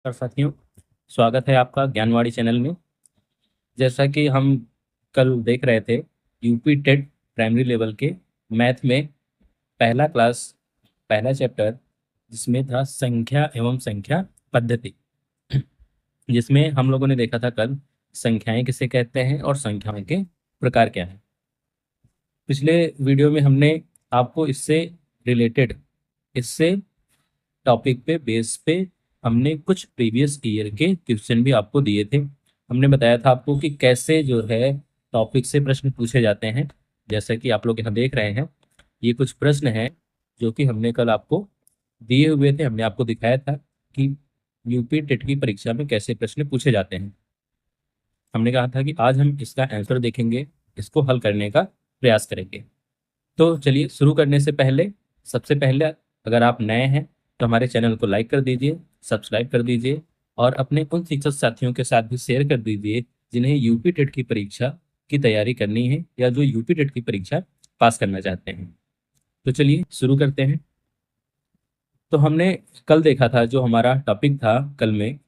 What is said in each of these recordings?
नमस्कार साथियों, स्वागत है आपका ज्ञानवाणी चैनल में। जैसा कि हम कल देख रहे थे, यूपी टेट प्राइमरी लेवल के मैथ में पहला क्लास, पहला चैप्टर, जिसमें था संख्या एवं संख्या पद्धति, जिसमें हम लोगों ने देखा था कल संख्याएं किसे कहते हैं और संख्याओं के प्रकार क्या हैं। पिछले वीडियो में हमने आपको इससे रिलेटेड, इससे टॉपिक पे बेस पे हमने कुछ प्रीवियस ईयर के क्वेश्चन भी आपको दिए थे। हमने बताया था आपको कि कैसे जो है टॉपिक से प्रश्न पूछे जाते हैं। जैसा कि आप लोग यहाँ देख रहे हैं, ये कुछ प्रश्न हैं जो कि हमने कल आपको दिए हुए थे। हमने आपको दिखाया था कि यूपी टेट की परीक्षा में कैसे प्रश्न पूछे जाते हैं। हमने कहा था कि आज हम इसका आंसर देखेंगे, इसको हल करने का प्रयास करेंगे। तो चलिए शुरू करने से पहले, सबसे पहले अगर आप नए हैं तो हमारे चैनल को लाइक कर दीजिए, सब्सक्राइब कर दीजिए और अपने उन शिक्षक साथियों के साथ भी शेयर कर दीजिए जिन्हें यूपी टेट की परीक्षा की तैयारी करनी है या जो यूपी टेट की परीक्षा पास करना चाहते हैं। तो चलिए शुरू करते हैं। तो हमने कल देखा था, जो हमारा टॉपिक था कल में,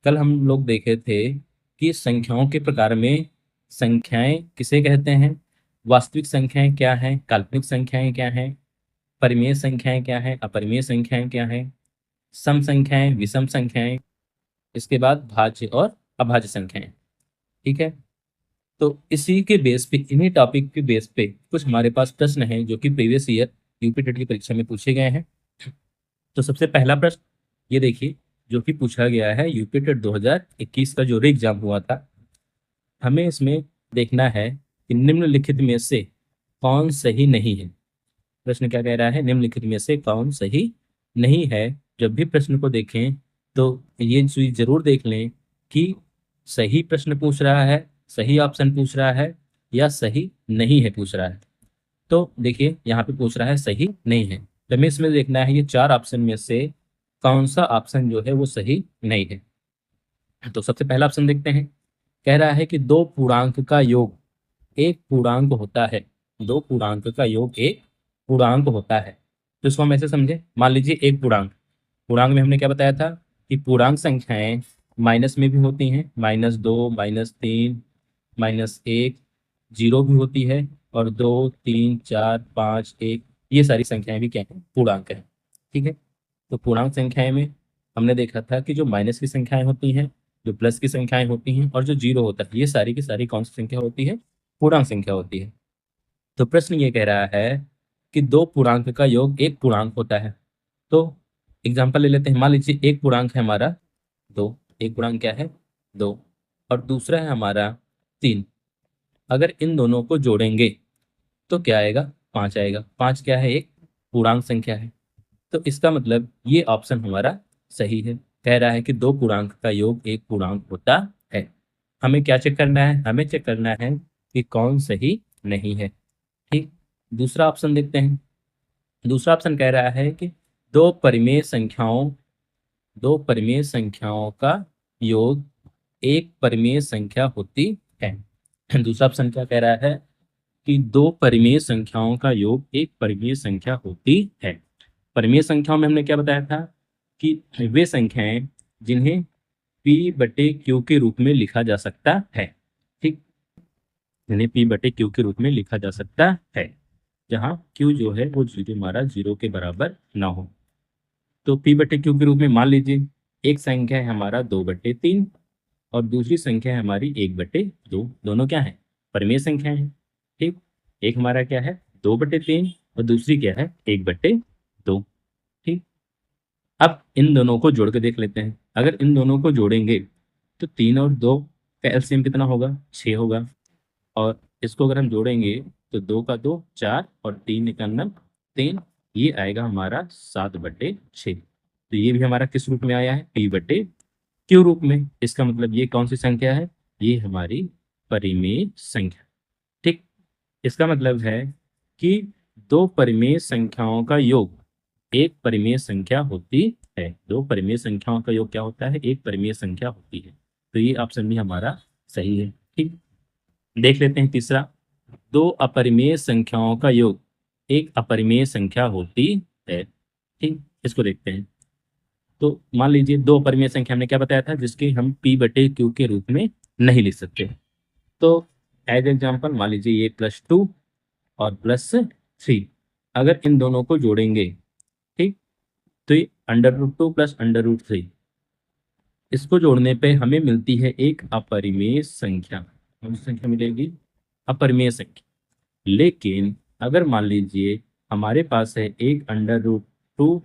कल हम लोग देखे थे कि संख्याओं के प्रकार में संख्याएं किसे कहते हैं, वास्तविक संख्याएं क्या हैं, काल्पनिक संख्याएं क्या हैं, परिमेय संख्याएं क्या हैं, अपरिमेय संख्याएं क्या हैं, सम संख्याएं, विषम संख्याएं, इसके बाद भाज्य और अभाज्य संख्याएं। ठीक है। तो इसी के बेस पे, इन्हीं टॉपिक के बेस पे कुछ हमारे पास प्रश्न हैं जो कि प्रीवियस ईयर यूपी टेट की परीक्षा में पूछे गए हैं। तो सबसे पहला प्रश्न ये देखिए, जो कि पूछा गया है यूपी टेट 2021 का जो री एग्जाम हुआ था। हमें इसमें देखना है कि निम्नलिखित में से कौन सही नहीं है। प्रश्न क्या कह रहा है, निम्नलिखित में से कौन सही नहीं है। जब भी प्रश्न को देखें तो ये चीज जरूर देख लें कि सही प्रश्न पूछ रहा है, सही ऑप्शन पूछ रहा है या सही नहीं है पूछ रहा है। तो देखिए यहाँ पे पूछ रहा है सही नहीं है, तो हमें इसमें देखना है ये चार ऑप्शन में से कौन सा ऑप्शन जो है वो सही नहीं है। तो सबसे पहला ऑप्शन देखते हैं। कह रहा है कि दो पूर्णांक का योग एक पूर्णांक होता है। दो पूर्णांक का योग एक पूर्णांक होता है। तो इसको हम ऐसे समझे, मान लीजिए एक पूर्णांक, पूर्णांक में हमने क्या बताया था कि पूर्णांक संख्याएं माइनस में भी होती हैं, -2, -3, -1, जीरो भी होती है, और 2, 3, 4, 5, 1, ये सारी संख्याएं भी क्या है, पूर्णांक है। ठीक है। तो पूर्णांक संख्याएं में हमने देखा था कि जो माइनस की संख्याएं होती हैं, जो प्लस की संख्याएं होती हैं और जो जीरो होता है, ये सारी की सारी कौन सी संख्या होती है, पूर्णांक संख्या होती है। तो प्रश्न ये कह रहा है कि दो पूर्णांक का योग एक पूर्णांक होता है। तो एग्जांपल ले लेते हैं। मान लीजिए एक पूर्णांक है हमारा दो, एक पूर्णांक क्या है, दो, और दूसरा है हमारा तीन। अगर इन दोनों को जोड़ेंगे तो क्या आएगा, पाँच आएगा। पाँच क्या है, एक पूर्णांक संख्या है। तो इसका मतलब ये ऑप्शन हमारा सही है। कह रहा है कि दो पूर्णांक का योग एक पूर्णांक होता है। हमें क्या चेक करना है, हमें चेक करना है कि कौन सही नहीं है। ठीक। दूसरा ऑप्शन देखते हैं। दूसरा ऑप्शन कह रहा है कि दो परिमेय संख्याओं दो परिमेय संख्याओं का योग एक परिमेय संख्या होती है। दूसरा ऑप्शन क्या कह रहा है कि दो परिमेय संख्याओं का योग एक परिमेय संख्या होती है। परिमेय संख्याओं में हमने क्या बताया था कि वे संख्याएं जिन्हें P/Q के रूप में लिखा जा सकता है। ठीक। जिन्हें P/Q के रूप में लिखा जा सकता है, जहाँ Q जो है वो जीरो, हमारा जीरो के बराबर ना हो। तो P/Q के रूप में मान लीजिए एक संख्या है हमारा 2/3 और दूसरी संख्या है हमारी 1/2। दोनों क्या है, परिमेय संख्या है। ठीक। एक हमारा क्या है 2/3 और दूसरी क्या है 1/2। ठीक। अब इन दोनों को जोड़ के देख लेते हैं। अगर इन दोनों को जोड़ेंगे तो 3 और 2 का एलसीएम कितना होगा, 6 होगा। और इसको अगर हम जोड़ेंगे तो 2 का 2 4 और 3 ये आएगा हमारा 7/6। तो ये भी हमारा किस रूप में आया है, P/Q रूप में। इसका मतलब ये कौन सी संख्या है, ये हमारी परिमेय संख्या। ठीक। इसका मतलब है कि दो परिमेय संख्याओं का योग एक परिमेय संख्या होती है। दो परिमेय संख्याओं का योग क्या होता है, एक परिमेय संख्या होती है। तो ये ऑप्शन भी हमारा सही है। ठीक। देख लेते हैं तीसरा। दो अपरिमेय संख्याओं का योग एक अपरिमेय संख्या होती है। ठीक। इसको देखते हैं। तो मान लीजिए दो अपरिमेय संख्या हमने क्या बताया था, जिसके हम p/q के रूप में नहीं लिख सकते। तो एज एग्जाम्पल मान लीजिए ये +2 और +3, अगर इन दोनों को जोड़ेंगे, ठीक, तो ये √2 + √3, इसको जोड़ने पे हमें मिलती है एक अपरिमेय संख्या। कौन सी संख्या मिलेगी? अपरिमेय संख्या। लेकिन अगर मान लीजिए हमारे पास है एक √2,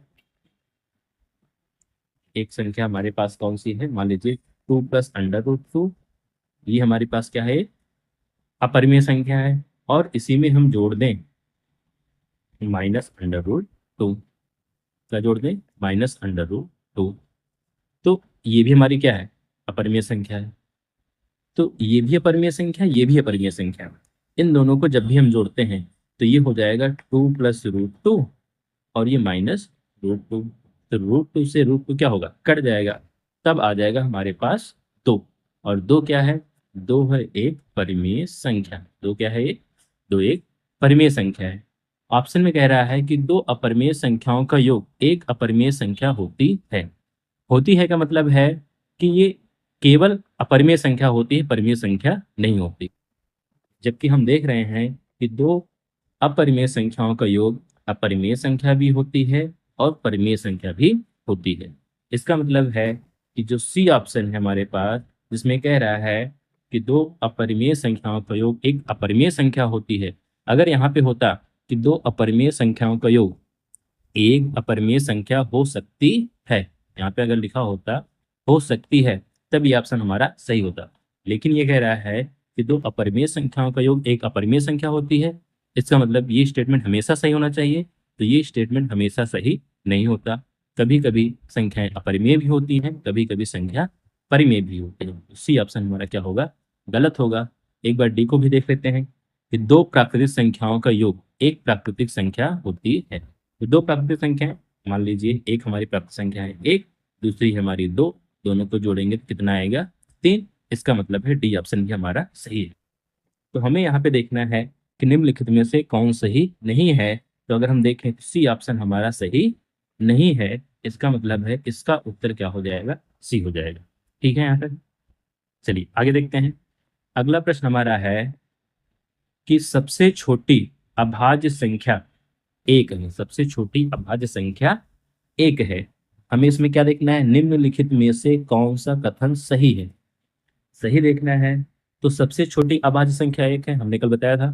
एक संख्या हमारे पास कौन सी है, मान लीजिए 2 + √2, ये हमारे पास क्या है, अपरिमेय संख्या है, और इसी में हम जोड़ दें -√2, क्या जोड़ दें, -√2, तो ये भी हमारी क्या है, अपरिमेय संख्या है। तो ये भी अपरिमेय संख्या, ये भी अपरिमेय संख्या। इन दोनों को जब भी हम जोड़ते हैं तो ये हो जाएगा 2 + √2 और ये -√2। तो √2 से √2 क्या होगा, कट जाएगा, तब आ जाएगा हमारे पास 2। और 2 क्या है, 2 है एक परिमेय संख्या। 2 क्या है, 2 एक परिमेय संख्या है। ऑप्शन में कह रहा है कि दो अपरिमेय संख्याओं का योग एक अपरिमेय संख्या होती है। होती है का मतलब है कि ये केवल अपरिमेय संख्या होती है, परिमेय संख्या नहीं होती। जबकि हम देख रहे हैं कि दो अपरिमेय संख्याओं का योग अपरिमेय संख्या भी होती है और परिमेय संख्या भी होती है। इसका मतलब है कि जो सी ऑप्शन है हमारे पास, जिसमें कह रहा है कि दो अपरिमेय संख्याओं का योग एक अपरिमेय संख्या होती है, अगर यहाँ पे होता कि दो अपरिमेय संख्याओं का योग एक अपरिमेय संख्या हो सकती है, यहाँ पे अगर लिखा होता हो सकती है, तब ये ऑप्शन हमारा सही होता। लेकिन ये कह रहा है कि दो अपरिमेय संख्याओं का योग एक अपरिमेय संख्या होती है, इसका मतलब ये स्टेटमेंट हमेशा सही होना चाहिए। तो ये स्टेटमेंट हमेशा सही नहीं होता। कभी कभी संख्याएं अपरिमेय भी होती हैं, कभी कभी संख्या परिमेय भी होती है। सी ऑप्शन हमारा क्या होगा, गलत होगा। एक बार डी को भी देख लेते हैं कि दो प्राकृतिक संख्याओं का योग एक प्राकृतिक संख्या होती है। तो दो प्राकृतिक संख्याएं, मान लीजिए एक हमारी प्राकृतिक संख्या है एक, दूसरी हमारी 2, दोनों को जोड़ेंगे तो कितना आएगा, 3। इसका मतलब है डी ऑप्शन भी हमारा सही है। तो हमें यहाँ पे देखना है कि निम्नलिखित में से कौन सही नहीं है। तो अगर हम देखें तो सी ऑप्शन हमारा सही नहीं है, इसका मतलब है इसका उत्तर क्या हो जाएगा, सी हो जाएगा। ठीक है, यहाँ तक चलिए आगे देखते हैं। अगला प्रश्न हमारा है कि सबसे छोटी अभाज्य संख्या एक है। सबसे छोटी अभाज्य संख्या एक है। हमें इसमें क्या देखना है, निम्नलिखित में से कौन सा कथन सही है, सही देखना है। तो सबसे छोटी अभाज्य संख्या एक है। हमने कल बताया था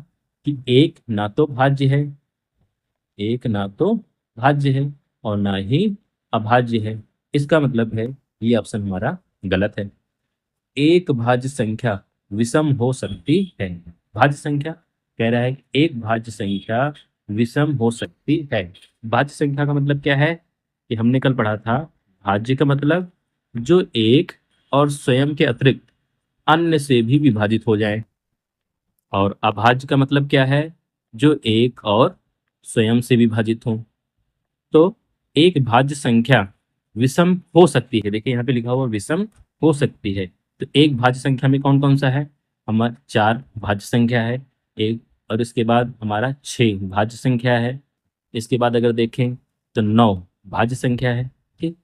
कि एक ना तो भाज्य है, एक ना तो भाज्य है और ना ही अभाज्य है। इसका मतलब है ये ऑप्शन हमारा गलत है। एक भाज्य संख्या विषम हो सकती है। भाज्य संख्या कह रहा है कि एक भाज्य संख्या विषम हो सकती है। भाज्य संख्या का मतलब क्या है, कि हमने कल पढ़ा था, भाज्य का मतलब जो एक और स्वयं के अतिरिक्त अन्य से भी विभाजित हो जाए, और अभाज्य का मतलब क्या है, जो एक और स्वयं से विभाजित हो। तो एक भाज्य संख्या विषम हो सकती है, देखिए यहाँ पे लिखा हुआ विषम हो सकती है। तो एक भाज्य संख्या में कौन कौन सा है, हमारा 4 भाज्य संख्या है एक, और इसके बाद हमारा 6 भाज्य संख्या है। इसके बाद अगर देखें तो 9 भाज्य संख्या है। ठीक,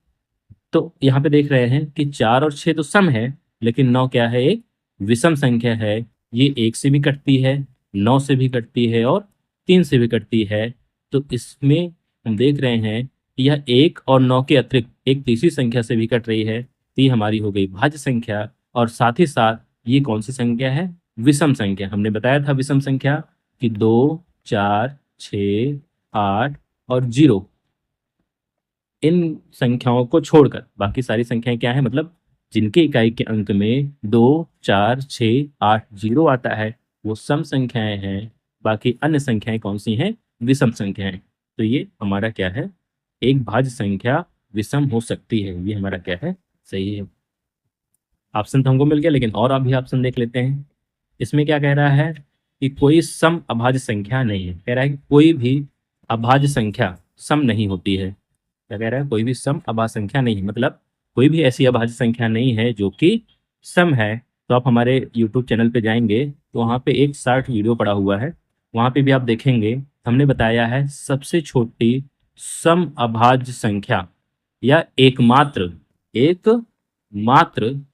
तो यहाँ पे देख रहे हैं कि 4 और 6 तो सम है, लेकिन 9 क्या है, एक विषम संख्या है। ये 1 से भी कटती है, 9 से भी कटती है और 3 से भी कटती है। तो इसमें हम देख रहे हैं कि यह 1 और 9 के अतिरिक्त एक तीसरी संख्या से भी कट रही है। तो ये हमारी हो गई भाज्य संख्या, और साथ ही साथ ये कौन सी संख्या है, विषम संख्या। हमने बताया था विषम संख्या कि 2, 4, 6, 8 और 0, इन संख्याओं को छोड़कर बाकी सारी संख्याएं क्या है, मतलब जिनके इकाई के अंक में 2, 4, 6, 8, 0 आता है, वो सम संख्याएं हैं। बाकी अन्य संख्याएं कौन सी हैं, विषम संख्याएं। तो ये हमारा क्या है, एक भाज्य संख्या विषम हो सकती है, ये हमारा क्या है, सही है। ऑप्शन तो हमको मिल गया, लेकिन और अभी ऑप्शन देख लेते हैं। इसमें क्या कह रहा है कि कोई सम अभाज्य संख्या नहीं है। कह रहा है कि कोई भी अभाज्य संख्या सम नहीं होती है। क्या कह रहा है, कोई भी सम अभाज्य संख्या नहीं है, मतलब कोई भी ऐसी अभाज्य संख्या नहीं है जो कि सम है। तो आप हमारे YouTube चैनल पे जाएंगे तो वहाँ पे एक शॉर्ट वीडियो पड़ा हुआ है, वहाँ पे भी आप देखेंगे हमने बताया है सबसे छोटी सम अभाज्य संख्या या एकमात्र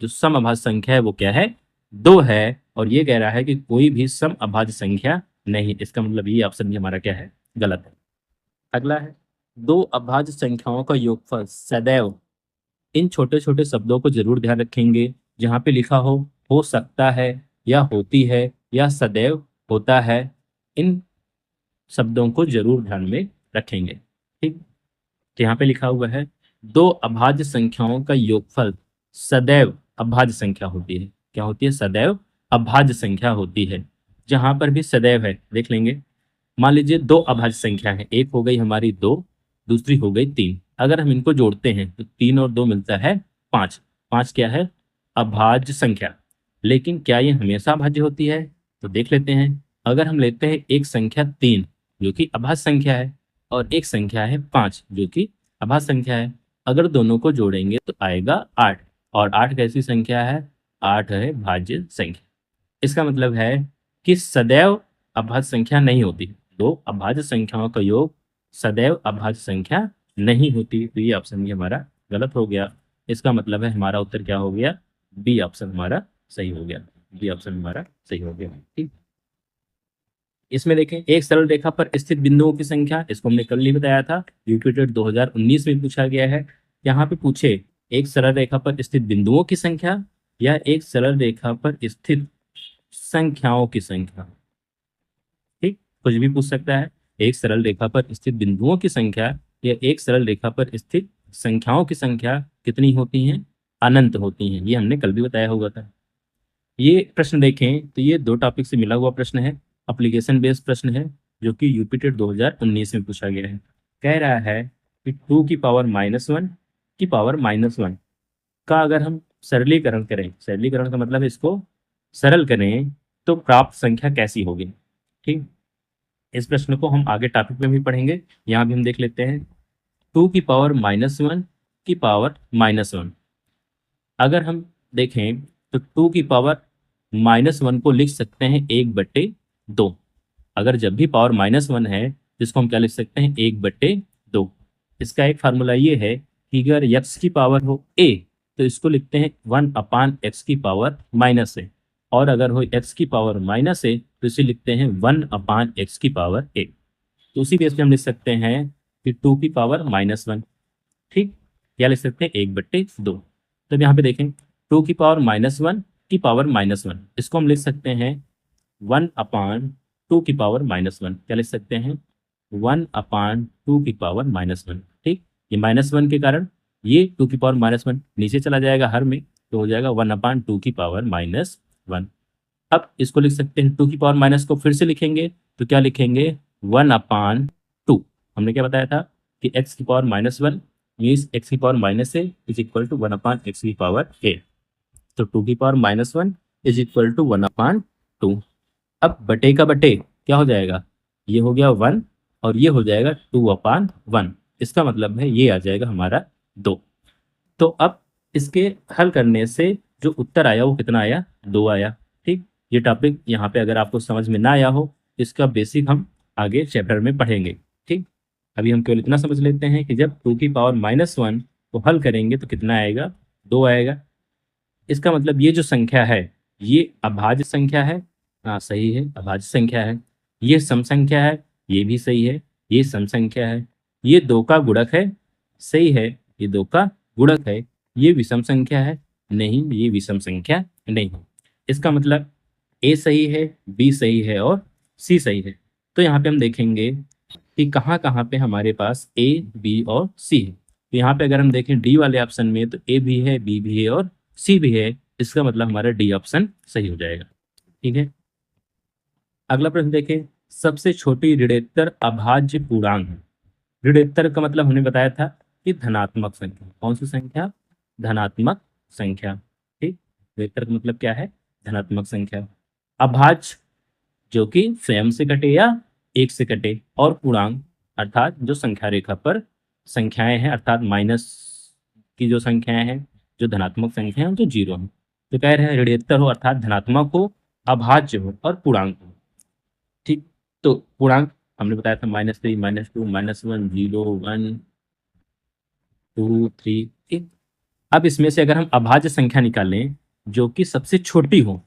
जो सम अभाज्य संख्या है वो क्या है, 2 है। और ये कह रहा है कि कोई भी सम अभाज्य संख्या नहीं। इसका मतलब ये ऑप्शन भी हमारा क्या है, गलत है। अगला है, दो अभाज्य संख्याओं का योगफल सदैव, इन छोटे छोटे शब्दों को जरूर ध्यान रखेंगे। जहाँ पे लिखा हो सकता है, या होती है, या सदैव होता है, इन शब्दों को जरूर ध्यान में रखेंगे। ठीक, तो यहाँ पे लिखा हुआ है दो अभाज्य संख्याओं का योगफल सदैव अभाज्य संख्या होती है। क्या होती है, सदैव अभाज्य संख्या होती है। जहां पर भी सदैव है देख लेंगे। मान लीजिए दो अभाज्य संख्या है, एक हो गई हमारी 2, दूसरी हो गई 3। अगर हम इनको जोड़ते हैं तो 3 और 2 मिलता है 5। 5 क्या है, अभाज्य संख्या। लेकिन क्या ये हमेशा अभाज्य होती है, तो देख लेते हैं। अगर हम लेते हैं एक संख्या 3 जो कि अभाज्य संख्या है, और एक संख्या है 5 जो कि अभाज्य संख्या है, अगर दोनों को जोड़ेंगे तो आएगा 8। और 8 कैसी संख्या है, 8 है भाज्य संख्या। इसका मतलब है कि सदैव अभाज्य संख्या नहीं होती। दो अभाज्य संख्याओं का योग सदैव अभाज्य संख्या नहीं होती। तो ये ऑप्शन भी हमारा गलत हो गया। इसका मतलब है हमारा उत्तर क्या हो गया, बी ऑप्शन हमारा सही हो गया। बी ऑप्शन हमारा सही हो गया। ठीक, इसमें देखें एक सरल रेखा पर स्थित बिंदुओं की संख्या, इसको हमने कल ही बताया था, यूक्लिड 2019 में पूछा गया है। यहाँ पे पूछे एक सरल रेखा पर स्थित बिंदुओं की संख्या या एक सरल रेखा पर स्थित संख्याओं की संख्या। ठीक, कुछ भी पूछ सकता है। एक सरल रेखा पर स्थित बिंदुओं की संख्या या एक सरल रेखा पर स्थित संख्याओं की संख्या कितनी होती हैं, अनंत होती हैं। ये हमने कल भी बताया हुआ था। ये प्रश्न देखें तो ये दो टॉपिक से मिला हुआ प्रश्न है, एप्लीकेशन बेस्ड प्रश्न है, जो कि यूपीटेट 2019 में पूछा गया है। कह रहा है कि 2 की पावर -1 की पावर -1 का अगर हम सरलीकरण करें, सरलीकरण का मतलब इसको सरल करें, तो प्राप्त संख्या कैसी होगी। ठीक, इस प्रश्न को हम आगे टॉपिक में भी पढ़ेंगे। यहाँ भी हम देख लेते हैं 2 की पावर -1 की पावर -1। अगर हम देखें तो 2 की पावर -1 को लिख सकते हैं 1/2। अगर जब भी पावर -1 है जिसको हम क्या लिख सकते हैं, 1/2। इसका एक फार्मूला ये है कि अगर x की पावर हो a तो इसको लिखते हैं 1/x की पावर -a, और अगर हो x की पावर -a तो इसे लिखते हैं 1/x की पावर a। तो उसी बेस पे हम लिख सकते हैं कि 2 की पावर -1। ठीक, या लिख सकते हैं 1/2। तब यहाँ पे देखें 2 की पावर -1 की पावर -1, इसको हम लिख सकते हैं 1/2 की पावर -1। क्या लिख सकते हैं, 1/2 की पावर -1। ठीक, ये -1 के कारण ये 2 की पावर -1 नीचे चला जाएगा हर में, तो हो जाएगा 1/2 की पावर -1। अब इसको लिख सकते हैं 2 की पावर माइनस को फिर से लिखेंगे तो क्या लिखेंगे, 1/2। हमने क्या बताया था कि x की पावर -1 मीन्स x की power -a is equal to 1/x की पावर a। तो 2 की पावर -1 इज इक्वल टू 1/2। अब बटे का बटे क्या हो जाएगा, ये हो गया 1 और ये हो जाएगा 2/1। इसका मतलब है ये आ जाएगा हमारा 2। तो अब इसके हल करने से जो उत्तर आया वो कितना आया, 2 आया। ठीक, ये टॉपिक यहाँ पे अगर आपको समझ में ना आया हो, इसका बेसिक हम आगे चैप्टर में पढ़ेंगे। ठीक, अभी हम केवल इतना समझ लेते हैं कि जब 2 की पावर -1 को हल करेंगे तो कितना आएगा, 2 आएगा। इसका मतलब ये जो संख्या है ये अभाज्य संख्या है। हाँ सही है, अभाज्य संख्या है। ये सम संख्या है, ये भी सही है, ये सम संख्या है। ये 2 का गुणक है, सही है, ये 2 का गुणक है। ये विषम संख्या है, नहीं ये विषम संख्या नहीं है। इसका मतलब ए सही है, बी सही है और सी सही है। तो यहाँ पे हम देखेंगे कि कहाँ कहाँ पे हमारे पास ए बी और सी है। तो यहाँ पे अगर हम देखें डी वाले ऑप्शन में तो ए भी है, बी भी है और सी भी है। इसका मतलब हमारा डी ऑप्शन सही हो जाएगा। ठीक है, अगला प्रश्न देखें, सबसे छोटी ऋणोत्तर अभाज्य पूर्णांक है। ऋणोत्तर का मतलब हमने बताया था कि धनात्मक संख्या। कौन सी संख्या, धनात्मक संख्या। ठीक, ऋणोत्तर का मतलब क्या है, धनात्मक संख्या। अभाज्य जो कि स्वयं से कटे या एक से कटे, और पूर्णांक अर्थात जो संख्या रेखा पर संख्याएं हैं, अर्थात माइनस की जो संख्याएं हैं, जो धनात्मक संख्या है, जो जीरो है। तो कह रहे हैं ऋणोत्तर हो अर्थात धनात्मक हो, अभाज्य हो और पूर्णांक हो। ठीक, तो पूर्णांक हमने बताया था -3 -2 -1 0 1 2 3 ठीक। अब इसमें से अगर हम अभाज्य संख्या निकालें जो कि सबसे छोटी हो,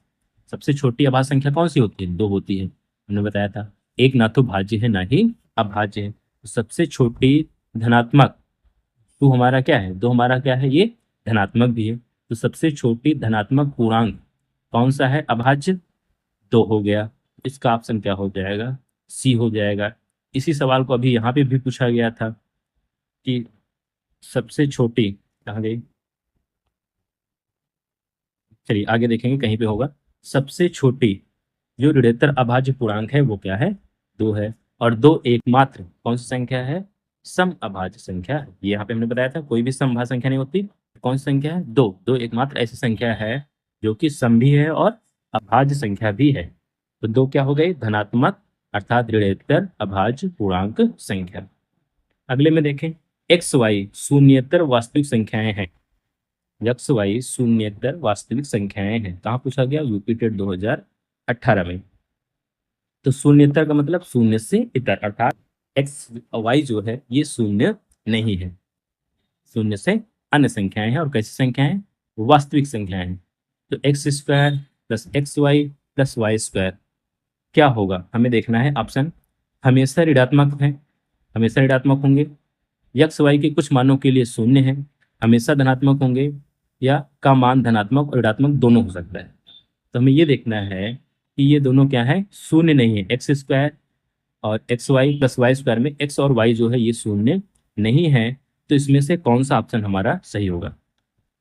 सबसे छोटी अभाज्य संख्या कौन सी होती है? 2 होती है, हमने बताया था। एक ना तो भाज्य है ना ही अभाज्य है। तो सबसे छोटी धनात्मक 2 हमारा क्या है? 2 हमारा क्या है? ये धनात्मक भी है। तो सबसे छोटी धनात्मक पूर्णांक कौन सा है अभाज्य? 2 हो गया। इसका ऑप्शन क्या हो जाएगा? सी हो जाएगा। इसी सवाल को अभी यहाँ पे भी पूछा गया था कि सबसे छोटी, कहाँ गई? चलिए आगे देखेंगे, कहीं पे होगा। सबसे छोटी जो ऋणोत्तर अभाज्य पूर्णांक है वो क्या है? 2 है। और 2 एकमात्र कौन सी संख्या है? सम अभाज्य संख्या है। ये यहाँ पे हमने बताया था कोई भी समभाज्य संख्या नहीं होती। कौन सी संख्या है? 2। 2 एकमात्र ऐसी संख्या है जो कि सम भी है और अभाज्य संख्या भी है। तो 2 क्या हो गई? धनात्मक अर्थात ऋणोत्तर अभाज्य पूर्णांक संख्या। अगले में देखें, एक्स वाई शून्येतर वास्तविक संख्याएं हैं। एक्स वाई शून्येतर वास्तविक संख्याएं हैं। कहाँ पूछा गया? यूपी टेट 2018 में। तो शून्येतर का मतलब शून्य से इतर, अर्थात एक्स वाई जो है ये शून्य नहीं है। शून्य से अन्य संख्याएं हैं। और कैसी संख्याएं? वास्तविक संख्याएं हैं। तो x square plus x y plus y square क्या होगा? हमें देखना है। ऑप्शन हमेशा ऋणात्मक है, हमेशा ऋणात्मक होंगे। एक्स वाई के कुछ मानों के लिए शून्य है, हमेशा धनात्मक होंगे, या का मान धनात्मक और ऋणात्मक दोनों हो सकता है। तो हमें ये देखना है कि ये दोनों क्या है? शून्य नहीं है। एक्स स्क्वायर और x y plus y square में एक्स और वाई जो है ये शून्य नहीं है। तो इसमें से कौन सा ऑप्शन हमारा सही होगा?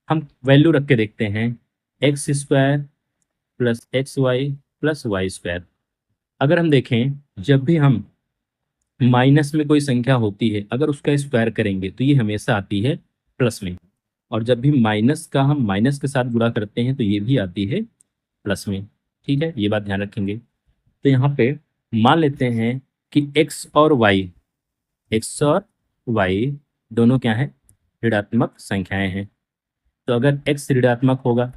हम वैल्यू रख के देखते हैं। X square plus x y plus y square. अगर हम देखें, जब भी हम माइनस में कोई संख्या होती है अगर उसका स्क्वायर करेंगे तो ये हमेशा आती है प्लस में। और जब भी माइनस का हम माइनस के साथ गुणा करते हैं तो ये भी आती है प्लस में। ठीक है, ये बात ध्यान रखेंगे। तो यहाँ पे मान लेते हैं कि एक्स और वाई दोनों क्या है? ऋणात्मक संख्याएं हैं। तो अगर एक्स ऋणात्मक होगा,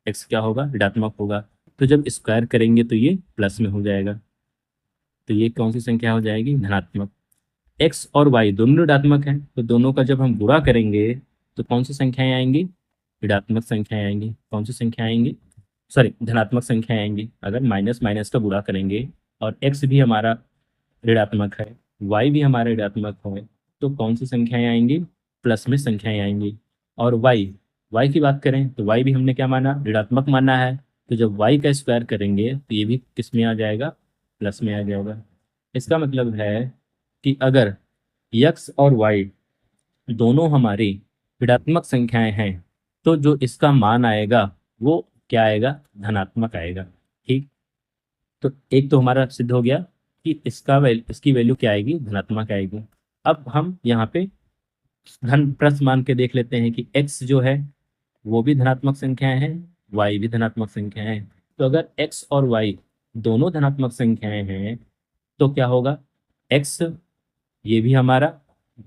एक्स क्या होगा? ऋणात्मक होगा। तो जब स्क्वायर करेंगे तो ये प्लस में हो जाएगा। तो ये कौन सी संख्या हो जाएगी? धनात्मक। एक्स और वाई दोनों ऋणात्मक हैं, तो दोनों का जब हम गुणा करेंगे तो कौन सी संख्याएं आएंगी? ऋणात्मक संख्याएं आएंगी। कौन सी संख्या आएंगी? सॉरी, धनात्मक संख्याएं आएंगी। अगर माइनस माइनस का गुणा करेंगे और एक्स भी हमारा ऋणात्मक है, वाई भी हमारा ऋणात्मक है, तो कौन सी संख्याएं आएंगी? प्लस में संख्याएं आएंगी। और वाई, वाई की बात करें तो वाई भी हमने क्या माना? ऋणात्मक माना है। तो जब वाई का स्क्वायर करेंगे तो ये भी किस में आ जाएगा? प्लस में आ जाएगा। इसका मतलब है कि अगर यक्स और वाई दोनों हमारी ऋणात्मक संख्याएं हैं तो जो इसका मान आएगा वो क्या आएगा? धनात्मक आएगा। ठीक। तो एक तो हमारा सिद्ध हो गया कि इसकी वैल्यू क्या आएगी? धनात्मक आएगी। अब हम यहाँ पे धन प्लस मान के देख लेते हैं कि एक्स जो है वो भी धनात्मक संख्याएं हैं, वाई भी धनात्मक संख्याएं हैं। तो अगर एक्स और वाई दोनों धनात्मक संख्याएं हैं तो क्या होगा? एक्स ये भी हमारा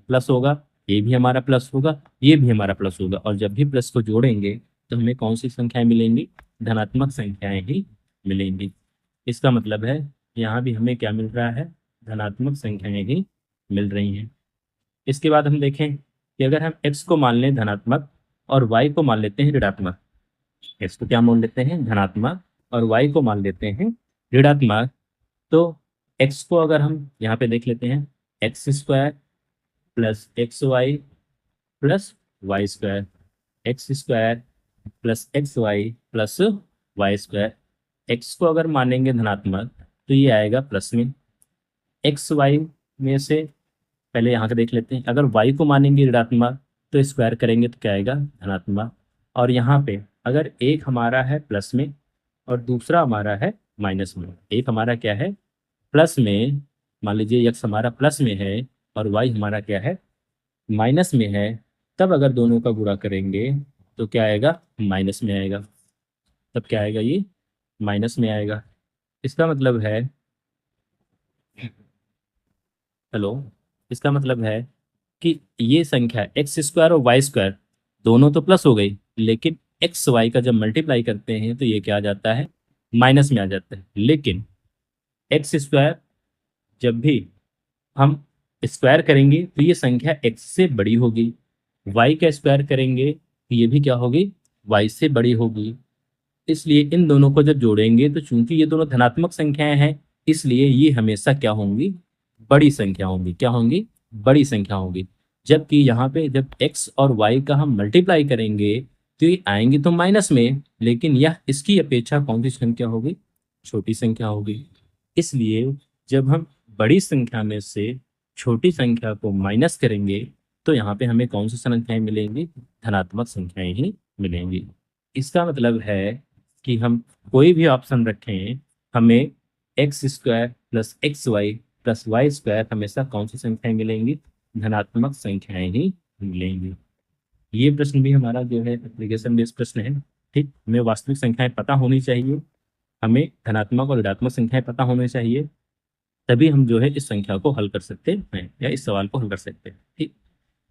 प्लस होगा, ये भी हमारा प्लस होगा, ये भी हमारा प्लस होगा। और जब भी प्लस को जोड़ेंगे तो हमें कौन सी संख्याएं मिलेंगी? धनात्मक संख्याएं ही मिलेंगी। इसका मतलब है यहाँ भी हमें क्या मिल रहा है? धनात्मक संख्याएं ही मिल रही हैं। इसके बाद हम देखें कि अगर हम x को मान लें धनात्मक और y को मान लेते हैं ऋणात्मक। x को क्या मान लेते हैं? धनात्मक। और y को मान लेते हैं ऋणात्मक। तो x को अगर हम यहाँ पे देख लेते हैं, x square plus x y plus y square, x square plus x y plus y square. X को अगर मानेंगे धनात्मक तो ये आएगा प्लस में। एक्स वाई में से पहले यहाँ के देख लेते हैं, अगर वाई को मानेंगे ऋणात्मक तो स्क्वायर करेंगे तो क्या आएगा? धनात्मक। और यहाँ पे अगर एक हमारा है प्लस में और दूसरा हमारा है माइनस में, एक हमारा क्या है? प्लस में, मान लीजिए एक्स हमारा प्लस में है और वाई हमारा क्या है? माइनस में है। तब अगर दोनों का गुणा करेंगे तो क्या आएगा? माइनस में आएगा। तब क्या आएगा? ये माइनस में आएगा। इसका मतलब है, हेलो, इसका मतलब है कि ये संख्या एक्स स्क्वायर और वाई स्क्वायर दोनों तो प्लस हो गई, लेकिन एक्स वाई का जब मल्टीप्लाई करते हैं तो ये क्या आ जाता है? माइनस में आ जाता है। लेकिन एक्स स्क्वायर जब भी हम स्क्वायर करेंगे तो ये संख्या एक्स से बड़ी होगी, y का स्क्वायर करेंगे तो ये भी क्या होगी, y से बड़ी होगी। इसलिए इन दोनों को जब जोड़ेंगे तो चूंकि ये दोनों धनात्मक संख्याएं हैं, इसलिए ये हमेशा क्या होंगी, बड़ी संख्या होंगी। क्या होंगी, बड़ी संख्या होंगी। जबकि यहाँ पे जब x और y का हम मल्टीप्लाई करेंगे तो ये आएंगे तो माइनस में, लेकिन यह इसकी अपेक्षा कौन सी संख्या होगी, छोटी संख्या होगी। इसलिए जब हम बड़ी संख्या में से छोटी संख्या को माइनस करेंगे तो यहाँ पे हमें कौन सी संख्याएं मिलेंगी, धनात्मक संख्याएं ही मिलेंगी। इसका मतलब है कि हम कोई भी ऑप्शन रखें, हमें x square plus x y plus y square हमेशा कौन सी संख्याएं मिलेंगी, धनात्मक संख्याएं ही मिलेंगी। ये प्रश्न भी हमारा जो है एप्लीकेशन बेस्ड प्रश्न है। ठीक, हमें वास्तविक संख्याएं पता होनी चाहिए, हमें धनात्मक और ऋणात्मक संख्याएं पता होनी चाहिए, तभी हम जो है इस संख्या को हल कर सकते हैं या इस सवाल को हल कर सकते हैं। ठीक,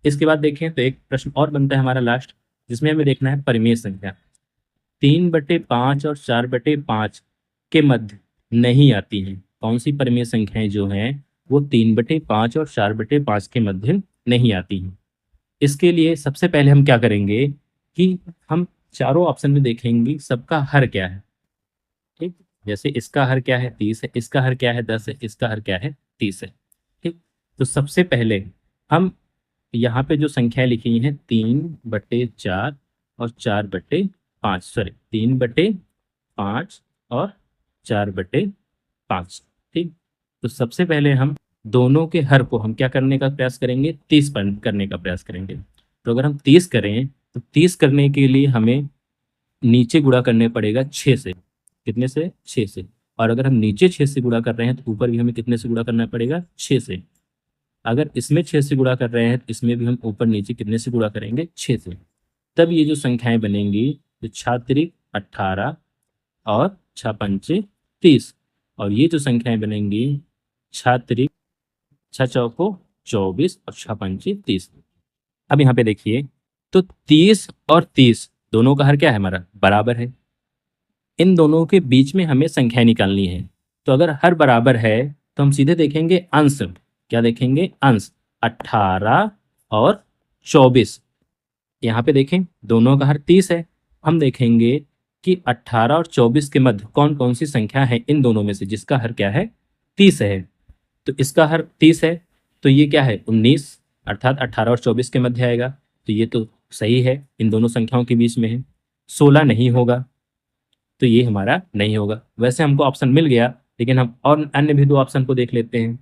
इसके बाद देखें तो एक प्रश्न और बनता है हमारा लास्ट, जिसमें हमें देखना है परिमेय संख्या 3/5 और 4/5 के मध्य नहीं आती हैं। कौन सी परिमेय संख्याएं जो हैं वो 3/5 और 4/5 के मध्य नहीं आती हैं। इसके लिए सबसे पहले हम क्या करेंगे कि हम चारों ऑप्शन में देखेंगे सबका हर क्या है। ठीक, जैसे इसका हर क्या है, 30 है, इसका हर क्या है, 10 है, इसका हर क्या है, 30 है। ठीक, तो सबसे पहले हम यहाँ पे जो संख्याएं लिखी हैं 3/4 और 4/5, सॉरी 3/5 और 4/5। ठीक, तो सबसे पहले हम दोनों के हर को हम क्या करने का प्रयास करेंगे, 30 करने का प्रयास करेंगे। तो अगर हम 30 करें तो 30 करने के लिए हमें नीचे गुणा करने पड़ेगा 6 से। कितने से, 6 से। और अगर हम नीचे 6 से गुणा कर रहे हैं तो ऊपर भी हमें कितने से गुणा करना पड़ेगा, 6 से। अगर इसमें 6 से गुणा कर रहे हैं तो इसमें भी हम ऊपर नीचे कितने से गुणा करेंगे, 6 से। तब ये जो संख्याएं बनेंगी तो 6×3 18 और 6×5 30, और ये जो संख्याएं बनेंगी 6×3 6×4 24 और 6×5 30। अब यहाँ पे देखिए तो 30 और 30 दोनों का हर क्या है, हमारा बराबर है। इन दोनों के बीच में हमें संख्या निकालनी है। तो अगर हर बराबर है तो हम सीधे देखेंगे अंश। क्या देखेंगे, अंश। 18 और 24, यहाँ पे देखें दोनों का हर 30 है। हम देखेंगे कि 18 और 24 के मध्य कौन कौन सी संख्या है इन दोनों में से जिसका हर क्या है, 30 है। तो इसका हर 30 है तो ये क्या है, 19, अर्थात 18 और 24 के मध्य आएगा। तो ये तो सही है, इन दोनों संख्याओं के बीच में है। 16 नहीं होगा, तो ये हमारा नहीं होगा। वैसे हमको ऑप्शन मिल गया, लेकिन हम और अन्य भी दो ऑप्शन को देख लेते हैं।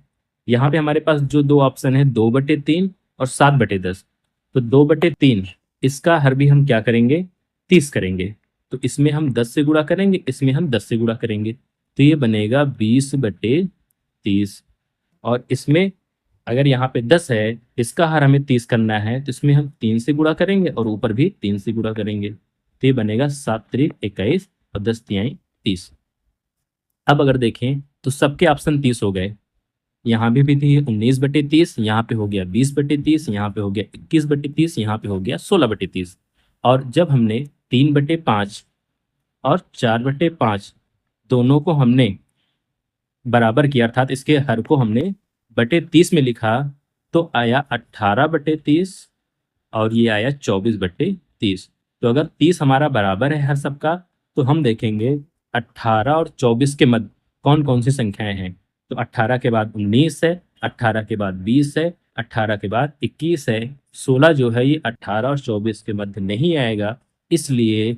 यहाँ पे हमारे पास जो दो ऑप्शन है 2/3 और 7/10। तो 2/3 इसका हर भी हम क्या करेंगे, 30 करेंगे। तो इसमें हम 10 से गुणा करेंगे, इसमें हम 10 से गुणा करेंगे, तो ये बनेगा 20/30। और इसमें अगर यहाँ पे 10 है, इसका हर हमें 30 करना है, तो इसमें हम 3 से गुणा करेंगे और ऊपर भी 3 से गुणा करेंगे। तो ये बनेगा 7×3 21 और 10×3 30। अब अगर देखें तो सबके ऑप्शन 30 हो गए। यहाँ भी थी 19/30, यहाँ पे हो गया 20/30, यहाँ पे हो गया 21/30, यहाँ पे हो गया 16/30। और जब हमने 3/5 और 4/5 दोनों को हमने बराबर किया, अर्थात इसके हर को हमने बटे 30 में लिखा, तो आया 18/30 और ये आया 24/30। तो अगर 30 हमारा बराबर है हर सबका, तो हम देखेंगे 18 और 24 के मध्य कौन कौन सी संख्याएं हैं। तो 18 के बाद 19 है, 18 के बाद 20 है, 18 के बाद 21 है, 16 जो है ये 18 और 24 के मध्य नहीं आएगा। इसलिए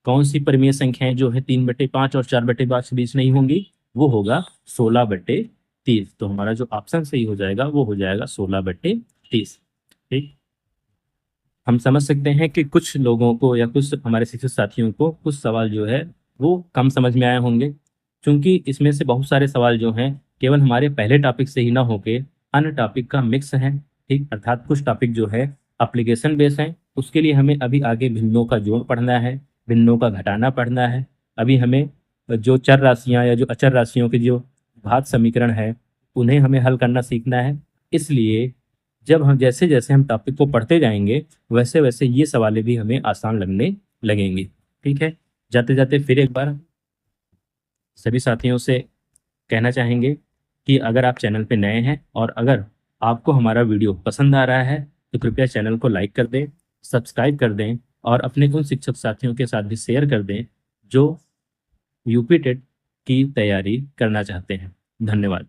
कौन सी परिमेय संख्याएं जो है 3/5 और 4/5 के बीच नहीं होंगी, वो होगा 16/30। तो हमारा जो ऑप्शन सही हो जाएगा वो हो जाएगा 16/30। ठीक, हम समझ सकते हैं कि कुछ लोगों को या कुछ हमारे शिक्षक साथियों को कुछ सवाल जो है वो कम समझ में आए होंगे, क्योंकि इसमें से बहुत सारे सवाल जो हैं केवल हमारे पहले टॉपिक से ही ना होके अन्य टॉपिक का मिक्स है। ठीक, अर्थात कुछ टॉपिक जो है एप्लीकेशन बेस है, उसके लिए हमें अभी आगे भिन्नों का जोड़ पढ़ना है, भिन्नों का घटाना पढ़ना है। अभी हमें जो चर राशियाँ या जो अचर राशियों के जो घात समीकरण है उन्हें हमें हल करना सीखना है। इसलिए जब हम जैसे जैसे हम टॉपिक को पढ़ते जाएंगे वैसे वैसे ये सवालें भी हमें आसान लगने लगेंगी। ठीक है, जाते जाते फिर एक बार सभी साथियों से कहना चाहेंगे कि अगर आप चैनल पे नए हैं और अगर आपको हमारा वीडियो पसंद आ रहा है तो कृपया चैनल को लाइक कर दें, सब्सक्राइब कर दें और अपने उन शिक्षक साथियों के साथ भी शेयर कर दें जो यूपी टेट की तैयारी करना चाहते हैं। धन्यवाद।